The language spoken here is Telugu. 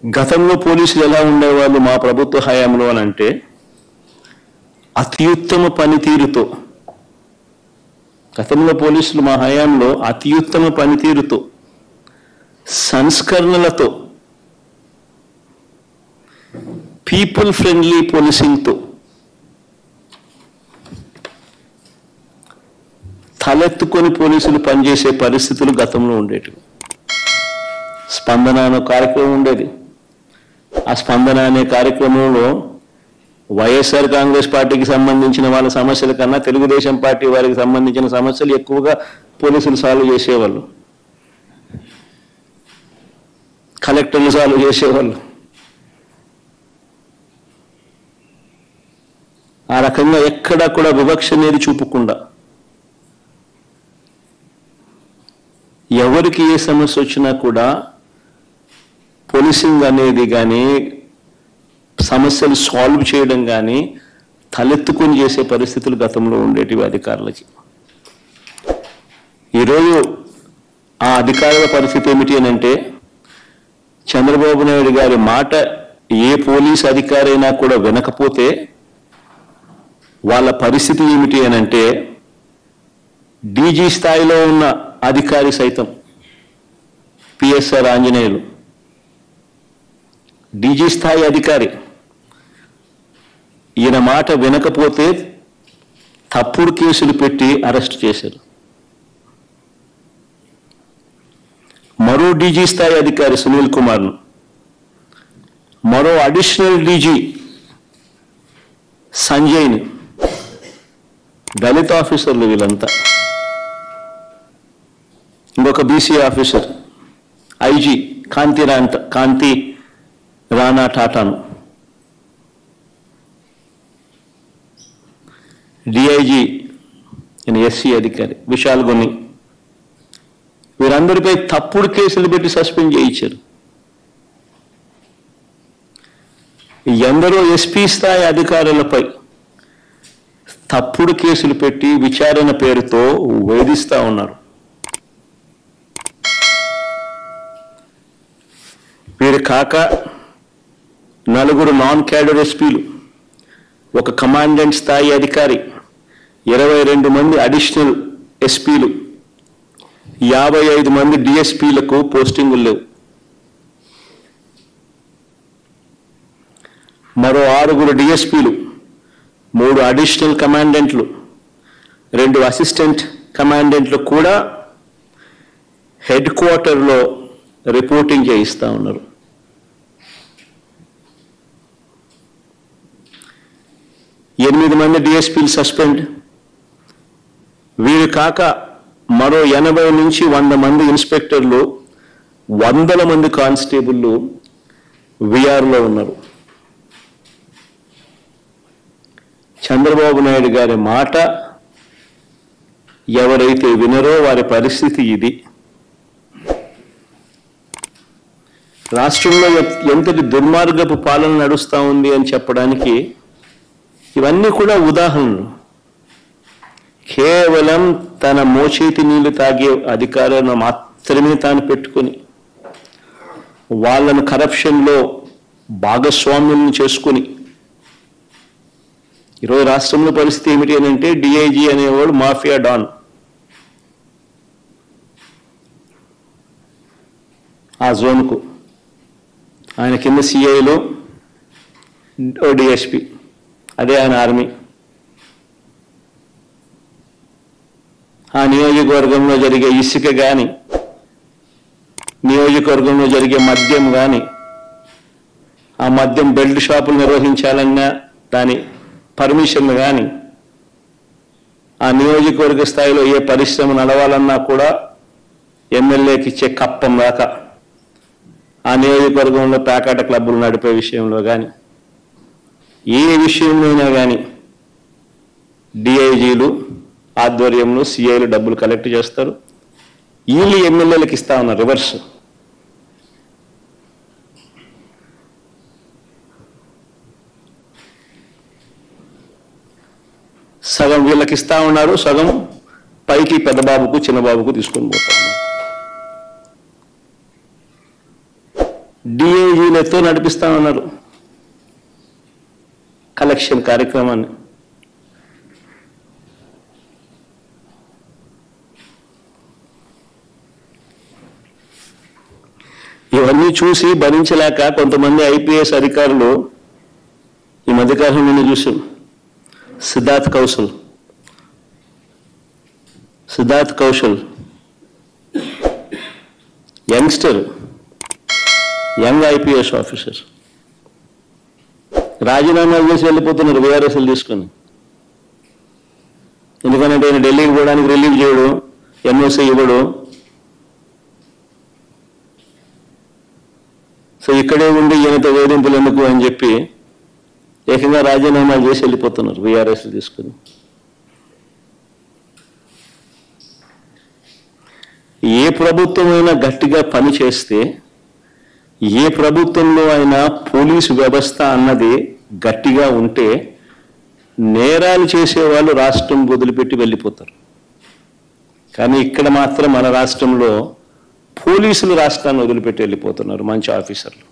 గతంలో పోలీసులు ఎలా ఉండేవాళ్ళు మా ప్రభుత్వ హయాంలో అని అంటే అత్యుత్తమ పనితీరుతో, గతంలో పోలీసులు మా హయాంలో అత్యుత్తమ పనితీరుతో, సంస్కరణలతో, పీపుల్ ఫ్రెండ్లీ పోలీసింగ్తో తలెత్తుకొని పోలీసులు పనిచేసే పరిస్థితులు గతంలో ఉండేటివి. స్పందన అనే కార్యక్రమం ఉండేది. ఆ స్పందన అనే కార్యక్రమంలో వైఎస్ఆర్ కాంగ్రెస్ పార్టీకి సంబంధించిన వాళ్ళ సమస్యల కన్నా తెలుగుదేశం పార్టీ వారికి సంబంధించిన సమస్యలు ఎక్కువగా పోలీసులు సాల్వ్ చేసేవాళ్ళు, కలెక్టర్లు సాల్వ్ చేసేవాళ్ళు. ఆ రకంగా ఎక్కడా కూడా వివక్ష అనేది చూపకుండా ఎవరికి ఏ సమస్య వచ్చినా కూడా పోలీసింగ్ అనేది కానీ సమస్యలు సాల్వ్ చేయడం కానీ తలెత్తుకొని చేసే పరిస్థితులు గతంలో ఉండేటివి అధికారులకి. ఈరోజు ఆ అధికారుల పరిస్థితి ఏమిటి అని అంటే, చంద్రబాబు నాయుడు గారి మాట ఏ పోలీస్ అధికారైనా కూడా వినకపోతే వాళ్ళ పరిస్థితి ఏమిటి అని అంటే, డీజీ స్థాయిలో ఉన్న అధికారి సైతం, పిఎస్ఆర్ ఆంజనేయులు డీజీ స్థాయి అధికారి, ఈయన మాట వినకపోతే తప్పుడు కేసులు పెట్టి అరెస్ట్ చేశారు. మరో డీజీ స్థాయి అధికారి సునీల్ కుమార్ను, మరో అడిషనల్ డీజీ సంజయ్ని, దళిత ఆఫీసర్లు వీళ్ళంతా, ఇంకొక బీసీ ఆఫీసర్ ఐజీ కాంతి రాణా టాటాను, డిఐజీ ఎస్సీ అధికారి విశాల్ గొన్ని, వీరందరిపై తప్పుడు కేసులు పెట్టి సస్పెండ్ చేయించారు. ఎందరో ఎస్పీ స్థాయి అధికారులపై తప్పుడు కేసులు పెట్టి విచారణ పేరుతో వేధిస్తూ ఉన్నారు. వీరు కాక నలుగురు నాన్ క్యాడర్ ఎస్పీలు, ఒక కమాండెంట్ స్థాయి అధికారి, 22 మంది అడిషనల్ ఎస్పీలు, 55 మంది డిఎస్పీలకు పోస్టింగులు లేవు. మరో 6 డిఎస్పీలు, 3 అడిషనల్ కమాండెంట్లు, 2 అసిస్టెంట్ కమాండెంట్లు కూడా హెడ్ క్వార్టర్లో రిపోర్టింగ్ చేయిస్తూ ఉన్నారు. ఎనిమిది మంది డిఎస్పీలు సస్పెండ్. వీరు కాక మరో 80 నుంచి 100 మంది ఇన్స్పెక్టర్లు, 100 మంది కానిస్టేబుల్లు విఆర్లో ఉన్నారు. చంద్రబాబు నాయుడు గారి మాట ఎవరైతే వినరో వారి పరిస్థితి ఇది. రాష్ట్రంలో ఎంతటి దుర్మార్గపు పాలన నడుస్తూ ఉంది అని చెప్పడానికి ఇవన్నీ కూడా ఉదాహరణలు. కేవలం తన మోచేతి నీళ్లు తాగే అధికారులను మాత్రమే తాను పెట్టుకొని వాళ్ళను కరప్షన్లో భాగస్వామ్యం చేసుకొని ఈరోజు రాష్ట్రంలో పరిస్థితి ఏమిటి అని అంటే, డిఐజీ అనేవాడు మాఫియా డాన్, ఆ జోన్కు ఆయన కింద సిఐలు, డిఎస్పీ, అదే ఆయన ఆర్మీ. ఆ నియోజకవర్గంలో జరిగే ఇసుక కానీ, నియోజకవర్గంలో జరిగే మద్యం కానీ, ఆ మద్యం బెల్ట్ షాపులు నిర్వహించాలన్నా దాని పర్మిషన్లు కానీ, ఆ నియోజకవర్గ స్థాయిలో ఏ పరిశ్రమ నడవాలన్నా కూడా ఎమ్మెల్యేకి ఇచ్చే కప్పం దాకా, ఆ నియోజకవర్గంలో ప్యాకాట క్లబ్బులు నడిపే విషయంలో కానీ, ఏ విషయంలోనైనా కానీ డిఐజీలు ఆధ్వర్యంలో సిఐలు డబ్బులు కలెక్ట్ చేస్తారు. వీళ్ళు ఎమ్మెల్యేలకు ఇస్తా ఉన్నారు రివర్స్. సగం వీళ్ళకి ఇస్తా ఉన్నారు, సగం పైకి పెద్దబాబుకు చిన్నబాబుకు తీసుకొని పోతా ఉన్నారు. డిఐజీలతో నడిపిస్తామన్నారు కలెక్షన్ కార్యక్రమాన్ని. ఇవన్నీ చూసి భరించలేక కొంతమంది ఐపీఎస్ అధికారులు ఈ మధ్యకాలం నిన్ను చూసాం. Siddharth Kaushal youngster, young IPS officer రాజీనామాలు చేసి వెళ్ళిపోతున్నారు వీఆర్ఎస్ఎల్ తీసుకొని. ఎందుకంటే ఆయన ఢిల్లీకి పోవడానికి రిలీవ్ చేయడు, ఎన్ఓసీ ఇవ్వడు. సో ఇక్కడే ఉండి ఈయనతో వేధింపులు ఎందుకు అని చెప్పి ఏకంగా రాజీనామాలు చేసి వెళ్ళిపోతున్నారు వీఆర్ఎస్ఎల్ తీసుకుని. ఏ ప్రభుత్వమైనా గట్టిగా పని చేస్తే, ఏ ప్రభుత్వంలో అయినా పోలీసు వ్యవస్థ అన్నది గట్టిగా ఉంటే నేరాలు చేసేవాళ్ళు రాష్ట్రం వదిలిపెట్టి వెళ్ళిపోతారు. కానీ ఇక్కడ మాత్రం మన రాష్ట్రంలో పోలీసులు రాష్ట్రాన్ని వదిలిపెట్టి వెళ్ళిపోతున్నారు మంచి ఆఫీసర్లు.